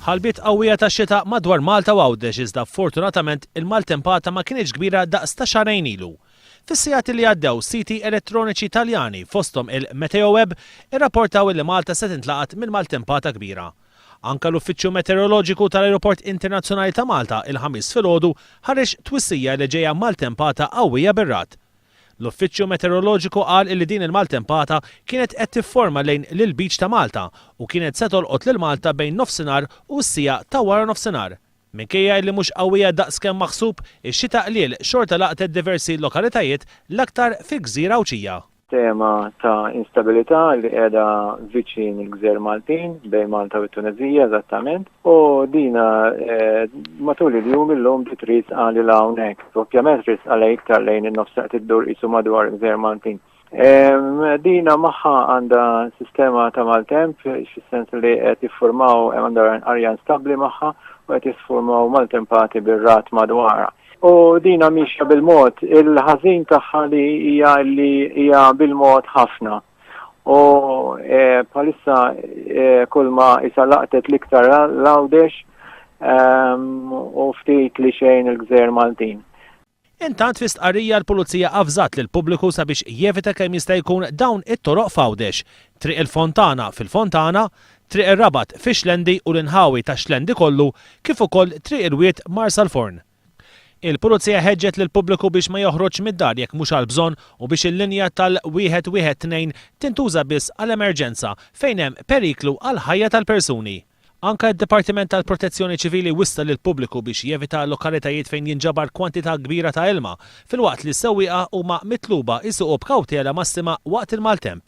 Ħalbiet qawwija tax-xita madwar Malta u Għawdex iżda fortunatament il-maltempata ma kienx kbira daqs ta' xahrejn ilu. Fis-sigħat li għaddew siti elettroniċi Taljani fosthom il-Meteoweb irrapportaw li Malta se tintlaqat minn maltempata kbira. Anka l-Uffiċċju Meteoroloġiku tal-Ajruport Internazzjonali ta' Malta il-ħamis filgħodu ħareġ twissija li ġejja maltempata qawwija bir-ragħad. L-Uffiċċju Meteoroloġiku qal li din il-maltempata kienet qed tifforma lejn l-Beach ta' Malta u kienet se tolqot lil Malta bejn nofsinhar u s-sija ta' wara nofsinhar. Minkejja li mhux qawwija daqskemm maħsub, ix-xita qliel xorta laqtet diversi lokalitajiet l-aktar fil-Gżira Awċija. Tema ta' instabilità li qiegħda viċin il-Gżejjer Maltin bejn Malta u t-Tunezija eżattament u dina matul il-jum illum trid għalila hawnhekk. Ovvjament trid għalej iktar lejn in-nofs tiddur qisu madwar il-Gżejjer Maltin. Dina magħha għandha sistema ta' maltemp fis-sens li qed jiffurmaw għandha arja instabbli magħha u qed jiffurmaw maltempati bir-rat madwarha. U dina mixja bil-mod, il-ħażin tagħha li hija bil-mod ħafna. U bħalissa kull ma isa laqtet l-iktar l-Għawdex u ftit li xejn il-Gżejjer Maltin. Intant fi stqarrija l-Pulizija avżat lill-pubbliku sabiex jevita kemm jista' jkun dawn it-toroq f'Għawdex, triq il-Fontana fil-Fontana, triq ir-Rabat fi Xlendi u l-inħawi ta' Xlendi kollu, kif ukoll triq il-Wied Marsa l-Forn. Il-Pulizija ħeġġet lill-pubbliku biex ma joħroġ mid-dar jekk mhux għal bżonn u biex il-linja tal-112 tintuża biss għall-emerġenza fejn hemm periklu għal ħajja tal-persuni. Anke d-Dipartiment tal-Protezzjoni Ċivili wissa lill-pubbliku biex jevita lokalitajiet fejn jinġabar kwantità kbira ta' ilma filwaqt li s-sewwieqa huma mitluba jsuqu b'kawtela massima waqt il-maltemp.